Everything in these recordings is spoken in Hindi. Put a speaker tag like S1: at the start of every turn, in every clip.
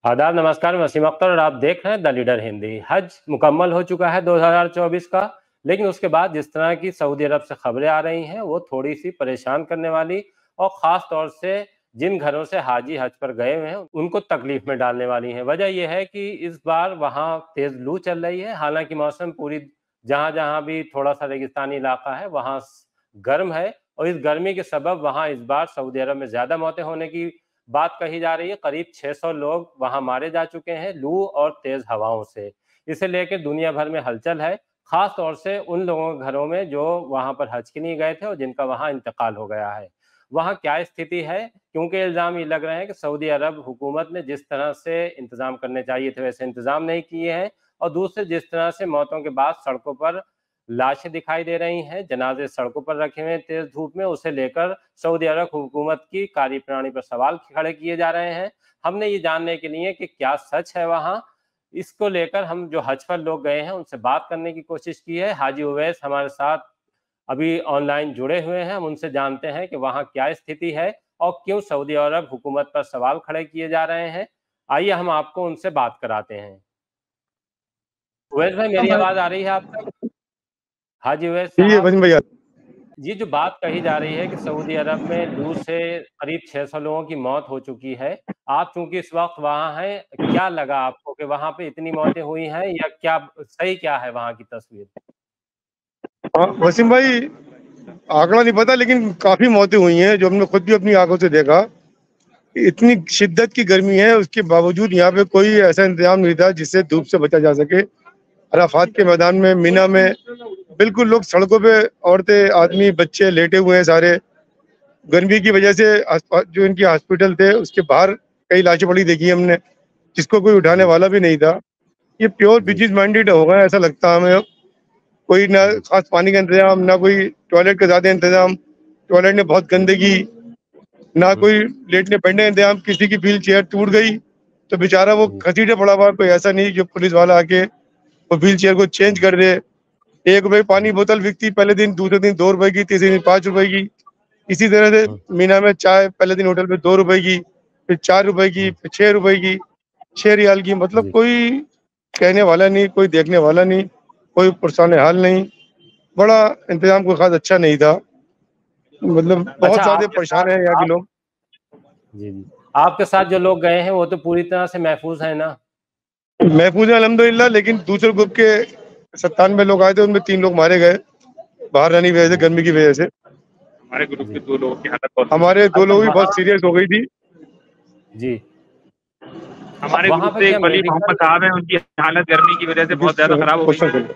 S1: आदाब, नमस्कार। मैं वसीम अख्तर और आप देख रहे हैं द लीडर हिंदी। हज मुकम्मल हो चुका है 2024 का, लेकिन उसके बाद जिस तरह की सऊदी अरब से खबरें आ रही हैं, वो थोड़ी-सी परेशान करने वाली और ख़ास तौर से जिन घरों से हाजी हज पर गए हुए हैं, उनको तकलीफ़ में डालने वाली हैं। वजह ये है कि इस बार वहाँ तेज़ लू चल रही है, हालाँकि मौसम पूरी जहाँ-जहाँ भी थोड़ा-सा रेगिस्तानी इलाका है, वहाँ गर्म है और इस गर्मी के सबब वहाँ इस बार सऊदी अरब में ज़्यादा मौतें होने की बात कही जा रही है। करीब 600 लोग वहां मारे जा चुके हैं लू और तेज हवाओं से। इसे लेकर दुनिया भर में हलचल है, खास तौर से उन लोगों के घरों में जो वहां पर हज के लिए गए थे और जिनका वहां इंतकाल हो गया है। वहां क्या स्थिति है, क्योंकि इल्जाम ये लग रहे हैं कि सऊदी अरब हुकूमत ने जिस तरह से इंतजाम करने चाहिए थे वैसे इंतजाम नहीं किए हैं, और दूसरे जिस तरह से मौतों के बाद सड़कों पर लाशें दिखाई दे रही हैं, जनाजे सड़कों पर रखे हुए हैं तेज धूप में, उसे लेकर सऊदी अरब हुकूमत की कार्यप्रणाली पर सवाल खड़े किए जा रहे हैं। हमने ये जानने के लिए कि क्या सच है वहाँ, इसको लेकर हम जो हज पर लोग गए हैं उनसे बात करने की कोशिश की है। हाजी उवैस हमारे साथ अभी ऑनलाइन जुड़े हुए हैं, हम उनसे जानते हैं कि वहाँ क्या स्थिति है और क्यों सऊदी अरब हुकूमत पर सवाल खड़े किए जा रहे हैं। आइए हम आपको उनसे बात कराते हैं। उवैस भाई, मेरी आवाज़ आ रही है आप तक? हाजी उवैस
S2: ठीक है
S1: साहब,
S2: वसीम भैया।
S1: ये जो बात कही जा रही है कि सऊदी अरब में लू से करीब 600 लोगों की मौत हो चुकी है। आप चूँकि इस वक़्त वहाँ हैं, क्या लगा आपको कि वहाँ पे इतनी मौतें हुई हैं, या क्या सही क्या है वहाँ की तस्वीर?
S2: हाँ वसीम भाई, आंकड़ा नहीं पता लेकिन काफी मौतें हुई हैं जो हमने खुद भी अपनी आंखों से देखा। इतनी शिद्दत की गर्मी है, उसके बावजूद यहाँ पे कोई ऐसा इंतजाम नहीं था जिससे धूप से बचा जा सके। अराफात के मैदान में, मीना में बिल्कुल लोग सड़कों पे, औरतें, आदमी, बच्चे लेटे हुए हैं सारे। गर्मी की वजह से जो इनके हॉस्पिटल थे उसके बाहर कई लाशें पड़ी देखी हमने, जिसको कोई उठाने
S1: जी,
S2: वाला भी नहीं था। ये प्योर
S1: जी,
S2: बिजनेस माइंडेड होगा ऐसा लगता है हमें। कोई ना
S1: जी,
S2: खास पानी का इंतजाम, ना कोई टॉयलेट का ज्यादा इंतजाम, टॉयलेट में बहुत गंदगी, ना
S1: हुँ,
S2: कोई लेटने बैठने का इंतजाम। किसी की व्हील चेयर टूट गई तो बेचारा वो
S1: जी,
S2: घसीटे पड़ा हुआ, कोई ऐसा नहीं जो पुलिस वाला आके वो व्हील चेयर को चेंज
S1: हुँ,
S2: कर दे। 1 रुपए की पानी
S1: जी,
S2: बोतल बिकती पहले दिन, दूसरे दिन 2 रुपए की, तीसरे दिन 5 रुपए की। इसी तरह से
S1: हुँ,
S2: मीना में चाय पहले दिन होटल पे 2 रुपए की, फिर 4 रुपए की,
S1: हुँ,
S2: फिर 6 रुपए की, 6 रियाल की। मतलब
S1: जी।
S2: कोई कहने वाला नहीं, कोई देखने वाला नहीं, कोई पुरसाने हाल नहीं। बड़ा इंतजाम कोई खास अच्छा नहीं था। मतलब बहुत
S1: अच्छा,
S2: ज्यादा
S1: आपके साथ
S2: परेशान है यहाँ के
S1: आप
S2: लोग।
S1: जी, जी। आपके साथ जो लोग गए हैं वो तो पूरी तरह से महफूज़ हैं ना?
S2: महफूज है अल्हम्दुलिल्लाह, लेकिन दूसरे ग्रुप के 97 लोग आए थे, उनमें 3 लोग मारे गए बाहर रहने की वजह से,
S1: जी,
S2: गर्मी की वजह से।
S3: हमारे ग्रुप के
S1: जी।
S3: 2 लोगों की हालत बहुत
S2: हमारे दो
S1: अच्छा,
S2: लोगों की
S1: वहाँ
S2: बहुत सीरियस हो गई थी।
S1: जी,
S3: हमारे
S1: वहाँ
S3: ग्रुप
S1: पे
S3: से
S1: क्या
S3: एक वली
S1: मेडिकल
S3: मोहम्मद साहब हैं, उनकी हालत गर्मी की वजह से बहुत ज़्यादा खराब हो गई
S2: क्वेश्चन
S3: है।
S2: कर लो।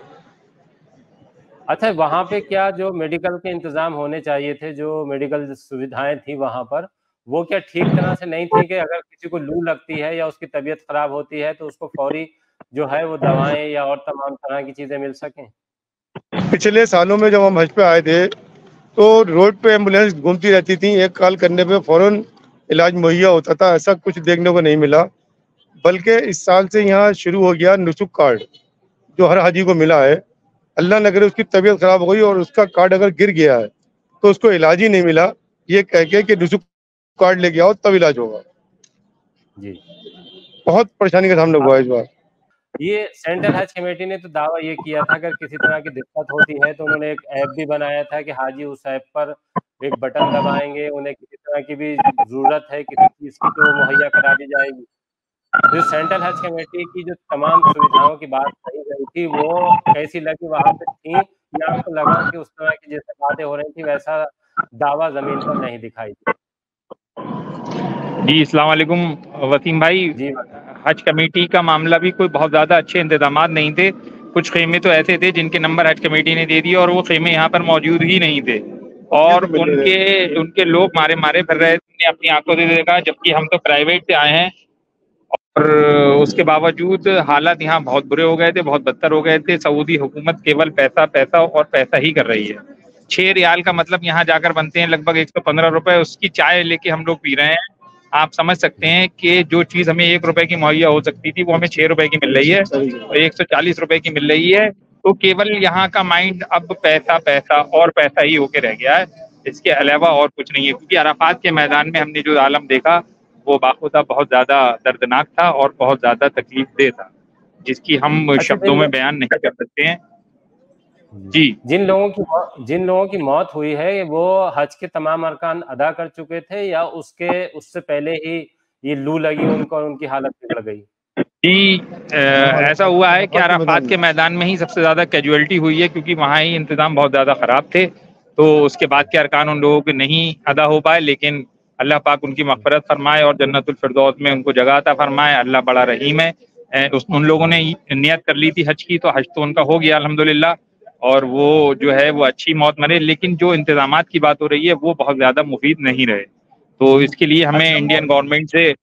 S1: अच्छा, वहाँ पे क्या जो मेडिकल के इंतज़ाम होने चाहिए थे, जो मेडिकल सुविधाएँ थी वहाँ पर, वो क्या ठीक तरह से नहीं थी कि अगर किसी को लू लगती है या उसकी तबीयत खराब होती है, तो उसको फ़ौरी जो है वो दवाएँ या और तमाम तरह की चीज़ें मिल सकें?
S2: पिछले सालों में जब हम हज पे आए थे तो रोड पे एम्बुलेंस घूमती रहती थी, एक कॉल करने पे फौरन इलाज मुहैया होता था। ऐसा कुछ देखने को नहीं मिला। बल्कि इस साल से यहाँ शुरू हो गया नुसुक कार्ड, जो हर हाजी को मिला है। अल्लाह न करे उसकी तबीयत खराब हो गई और उसका कार्ड अगर गिर गया है तो उसको इलाज ही नहीं मिला, ये कह के कि नुसुक कार्ड लेके आओ तब इलाज होगा।
S1: जी।
S2: बहुत परेशानी का सामना हुआ है इस बार।
S1: ये सेंट्रल हज कमेटी ने तो दावा ये किया था अगर किसी तरह की दिक्कत होती है तो उन्होंने एक ऐप भी बनाया था कि हाजी उस ऐप पर एक बटन दबाएँगे, उन्हें किसी तरह की भी ज़रूरत है किसी चीज़ की तो वो मुहैया करा दी जाएगी। तो सेंट्रल हज कमेटी की जो तमाम सुविधाओं की बात कही गई थी, वो कैसी लगी वहाँ पे थी, या आपको लगा कि उस तरह की जैसे बातें हो रही थी वैसा दावा ज़मीन पर नहीं दिखाई दिया?
S3: जी, अस्सलाम वालेकुम वसीम भाई।
S1: जी,
S3: हज कमेटी का मामला भी कोई बहुत ज़्यादा अच्छे इंतज़ामात नहीं थे। कुछ ख़ेमे तो ऐसे थे जिनके नंबर हज कमेटी ने दे दिए और वो ख़ेमे यहाँ पर मौजूद ही नहीं थे
S2: ये
S3: और
S2: तो मिल रहे
S3: उनके
S2: थे।
S3: उनके लोग मारे-मारे फिर रहे थे, अपनी आँखों से देखा, जबकि हम तो प्राइवेट से आए हैं और उसके बावजूद हालात यहाँ बहुत बुरे हो गए थे, बहुत बदतर हो गए थे। सऊदी हुकूमत केवल पैसा, पैसा और पैसा ही कर रही है। 6 रियाल का मतलब यहाँ जाकर बनते हैं लगभग 115 रुपए, उसकी चाय लेके हम लोग पी रहे हैं। आप समझ सकते हैं कि जो चीज़ हमें 1 रुपए की मुहैया हो सकती थी, वो हमें 6 रुपए की मिल रही है और 140 रुपए की मिल रही है। तो केवल यहाँ का माइंड अब पैसा, पैसा और पैसा ही होके रह गया है। इसके अलावा और कुछ नहीं है, क्योंकि अराफात के मैदान में हमने जो आलम देखा, वो बाखुदा बहुत ज़्यादा दर्दनाक था और बहुत ज़्यादा तकलीफदेह था, जिसकी हम शब्दों में बयान नहीं कर सकते हैं। जी।
S1: जिन लोगों की मौत हुई है वो हज के तमाम अरकान अदा कर चुके थे या उससे पहले ही ये लू लगी उनको और उनकी हालत बिगड़ गई?
S3: जी, ऐसा हुआ है कि अराफात के मैदान में ही सबसे ज़्यादा कैजुअलिटी हुई है, क्योंकि वहाँ ही इंतज़ाम बहुत ज़्यादा ख़राब थे। तो उसके बाद के अरकान उन लोगों के नहीं अदा हो पाए, लेकिन अल्लाह पाक उनकी मग़फ़िरत फरमाए और जन्नतुल फिरदौस में उनको जगह अता फरमाए। अल्लाह बड़ा रहीम है। उन लोगों ने नियत कर ली थी हज की, तो हज तो उनका हो गया अल्हम्दुलिल्लाह, और वो जो है वो अच्छी मौत मरे। लेकिन जो इंतज़ामात की बात हो रही है वो बहुत ज़्यादा मुफीद नहीं रहे। तो इसके लिए हमें इंडियन गवर्नमेंट से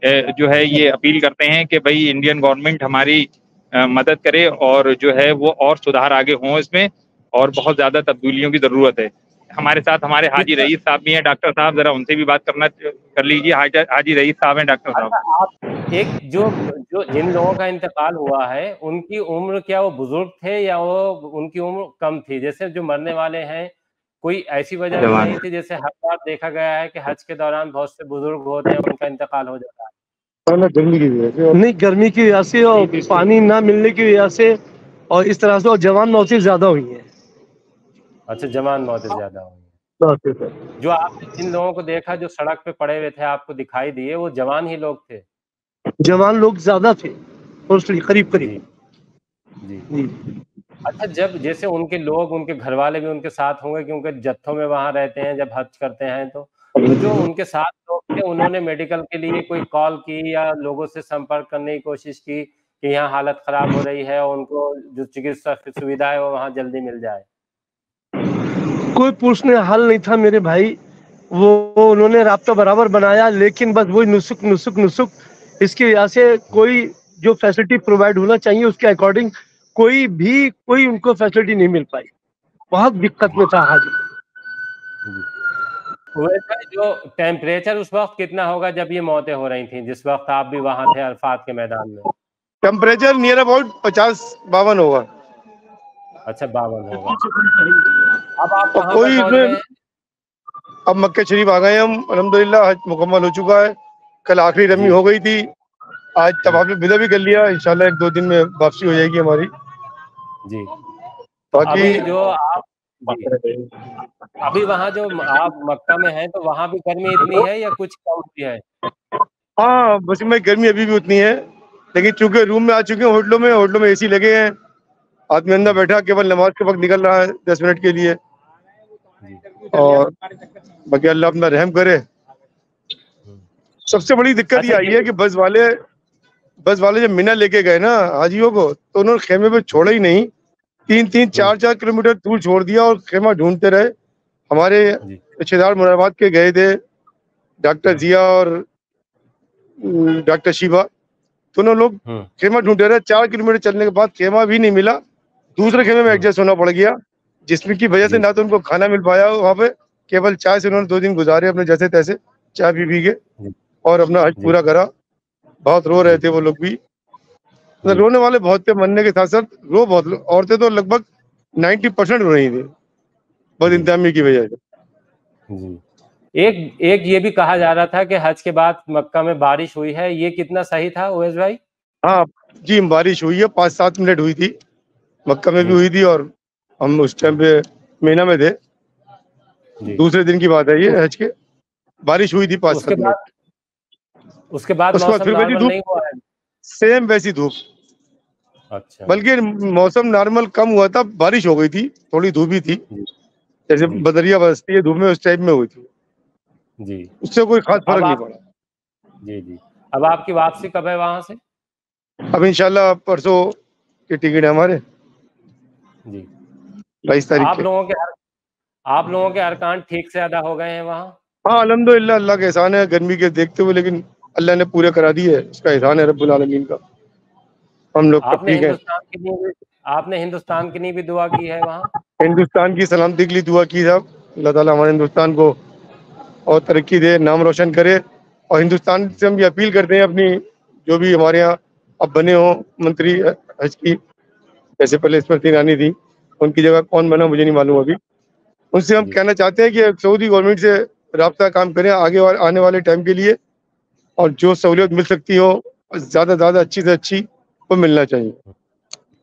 S3: जो है ये अपील करते हैं कि भाई इंडियन गवर्नमेंट हमारी मदद करे और जो है वो और सुधार आगे हों इसमें, और बहुत ज़्यादा तब्दीलियों की ज़रूरत है। हमारे साथ हमारे हाजी रईस साहब भी हैं, डॉक्टर साहब, ज़रा उनसे भी बात कर लीजिए। हाजी रईस साहब हैं डॉक्टर साहब।
S1: अच्छा, आप जिन लोगों का इंतकाल हुआ है उनकी उम्र क्या वो बुजुर्ग थे या वो उनकी उम्र कम थी? जैसे जो मरने वाले हैं कोई ऐसी वजह तो नहीं थी, जैसे हर बार देखा गया है कि हज के दौरान बहुत से बुजुर्ग होते हैं उनका इंतकाल हो जाता है।
S2: गर्मी की वजह से
S4: नहीं, गर्मी की वजह से और पानी ना मिलने की वजह से और इस तरह से, और जवान मौतें ज्यादा हुई हैं।
S1: अच्छा, जवान मौतें ज्यादा हुई हैं। जो आपने जिन लोगों को देखा जो सड़क पे पड़े हुए थे आपको दिखाई दिए, वो जवान ही लोग थे?
S4: जवान लोग ज्यादा थे, करीब करीब।
S1: जी। अच्छा, जब जैसे उनके लोग, उनके घर वाले भी उनके साथ होंगे क्योंकि जत्थों में वहां रहते हैं जब हज करते हैं, तो जो उनके साथ लोग थे उन्होंने मेडिकल के लिए कोई कॉल की या लोगों से संपर्क करने की कोशिश की कि यहाँ हालत खराब हो रही है और उनको जो चिकित्सा सुविधा है वो वहाँ जल्दी मिल जाए?
S4: कोई पूछने हाल नहीं था मेरे भाई। वो उन्होंने राब्ता बराबर बनाया, लेकिन बस वही नुसुक इसकी वजह से कोई जो फैसिलिटी प्रोवाइड होना चाहिए उसके अकॉर्डिंग कोई उनको फैसिलिटी नहीं मिल पाई। बहुत दिक्कत में था हाजी।
S1: वैसे जो टेम्परेचर उस वक्त कितना होगा जब ये मौतें हो रही थी, जिस वक्त आप भी वहां थे अरफात के मैदान में?
S2: टेम्परेचर नियर अबाउट 50-52 होगा।
S1: अच्छा, 52 होगा। अब आप
S2: तो
S1: कहाँ
S2: कोई
S1: पर पहुंच गए हैं?
S2: अब मक्के शरीफ आ गए हम, अल्हम्दुलिल्लाह हज मुकम्मल हो चुका है। कल आखिरी रमी हो गई थी, आज तवाफ़ विदा भी कर लिया। इंशाल्लाह 1-2 दिन में वापसी हो जाएगी हमारी।
S1: जी।
S2: बाकी
S1: अभी जो आप अभी वहाँ जो आप मक्का में हैं तो वहाँ भी गर्मी इतनी है या कुछ कम हुई है?
S2: हाँ, बस में गर्मी अभी भी उतनी है, लेकिन चूंकि रूम में आ चुके हैं, होटलों में एसी लगे हैं, आदमी अंदर बैठा केवल नमाज के वक्त निकल रहा है 10 मिनट के लिए। और बाकी अल्लाह अपना रहम करे। सबसे बड़ी दिक्कत ये आई है कि बस वाले जब मिना लेके गए ना हाजियों को, तो उन्होंने खेमे पे छोड़ा ही नहीं। 3-3, 4-4 किलोमीटर दूर छोड़ दिया और खेमा ढूंढते रहे। हमारे रिश्तेदार मुरादाबाद के गए थे, डॉक्टर जिया और डॉक्टर शिवा, दोनों लोग खेमा ढूंढते रहे। 4 किलोमीटर चलने के बाद खेमा भी नहीं मिला, दूसरे खेमे में एडजस्ट होना पड़ गया, जिसकी वजह से ना तो उनको खाना मिल पाया वहाँ पे, केवल चाय से उन्होंने 2 दिन गुजारे अपने जैसे तैसे, चाय पी के और अपना हज पूरा करा। बहुत रो रहे थे वो लोग भी, रोने वाले बहुत थे, मरने के साथ साथ रो बहुत। औरतें तो लगभग 90% रो रही थी बद इंतजामी की वजह से।
S1: एक ये भी कहा जा रहा था कि हज के बाद मक्का में बारिश हुई है, ये कितना सही था उवैस भाई?
S2: हाँ जी, बारिश हुई है, 5-7 मिनट हुई थी, मक्का में भी हुई थी और हम उस टाइम पे मीना में थे। दूसरे दिन की बात है ये हज के, बारिश हुई थी 5-7 मिनट।
S1: उसके बाद मौसम नॉर्मल नहीं हुआ है?
S2: सेम वैसी धूप।
S1: अच्छा।
S2: बल्कि मौसम नॉर्मल कम हुआ था, बारिश हो गई थी, थोड़ी धूप ही थी, जैसे बदरिया बरसती है धूप में उस टाइप में हुई थी
S1: जी।
S2: उससे कोई खास फर्क नहीं पड़ा।
S1: जी। अब आपकी वापसी कब है वहां से?
S2: अब इंशाल्लाह परसों के टिकट है हमारे
S1: जी,
S2: 22 तारीख के।
S1: आप लोगों के अरकान ठीक से अदा हो गए हैं वहाँ?
S2: हाँ अल्हम्दुलिल्लाह, अल्लाह का एहसान है, गर्मी के देखते हुए, लेकिन अल्लाह ने पूरे करा दिए, उसका एहसान है रब्बुल आलमीन का। हम लोग ठीक है।
S1: आपने हिंदुस्तान के लिए भी दुआ की है वहाँ?
S2: हिंदुस्तान की सलामती के लिए दुआ की साहब, अल्लाह ताला हमारे हिंदुस्तान को और तरक्की दे, नाम रोशन करे। और हिंदुस्तान से हम ये अपील करते हैं, अपनी जो भी हमारे यहाँ अब बने हो मंत्री हज की, जैसे पहले स्मृति ईरानी थी, उनकी जगह कौन बना मुझे नहीं मालूम अभी, उनसे हम कहना चाहते हैं कि सऊदी गवर्नमेंट से राब्ता काम करें आगे आने वाले टाइम के लिए, और जो सहूलियत मिल सकती हो ज़्यादा से ज़्यादा अच्छी से अच्छी वो मिलना चाहिए।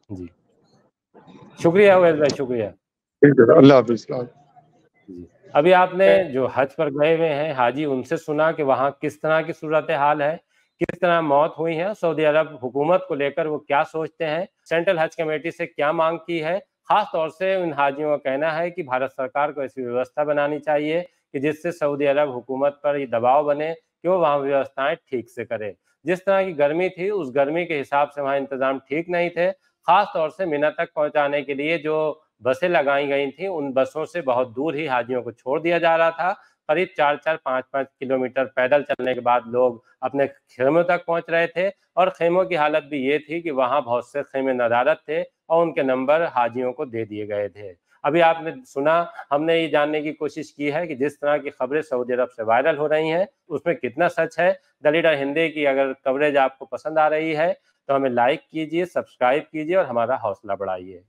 S1: जी, शुक्रिया उवैस भाई, शुक्रिया।
S2: ठीक है, अल्लाह हाफ़िज़।
S1: जी। अभी आपने जो हज पर गए हुए हैं हाजी, उनसे सुना कि वहाँ किस तरह की सूरत हाल है, किस तरह मौत हुई है, सऊदी अरब हुकूमत को लेकर वो क्या सोचते हैं, सेंट्रल हज कमेटी से क्या मांग की है। खास तौर से उन हाजियों का कहना है कि भारत सरकार को ऐसी व्यवस्था बनानी चाहिए कि जिससे सऊदी अरब हुकूमत पर ये दबाव बने कि वो वहाँ व्यवस्थाएं ठीक से करे। जिस तरह की गर्मी थी, उस गर्मी के हिसाब से वहाँ इंतजाम ठीक नहीं थे। खास तौर से मिना तक पहुंचाने के लिए जो बसें लगाई गई थी, उन बसों से बहुत दूर ही हाजियों को छोड़ दिया जा रहा था। करीब 4-4, 5-5 किलोमीटर पैदल चलने के बाद लोग अपने खेमों तक पहुंच रहे थे और खेमों की हालत भी ये थी कि वहां बहुत से खेमे नदारत थे और उनके नंबर हाजियों को दे दिए गए थे। अभी आपने सुना, हमने ये जानने की कोशिश की है कि जिस तरह की खबरें सऊदी अरब से वायरल हो रही हैं, उसमें कितना सच है। द लीडर हिंदी की अगर कवरेज आपको पसंद आ रही है, तो हमें लाइक कीजिए, सब्सक्राइब कीजिए और हमारा हौसला बढ़ाइए।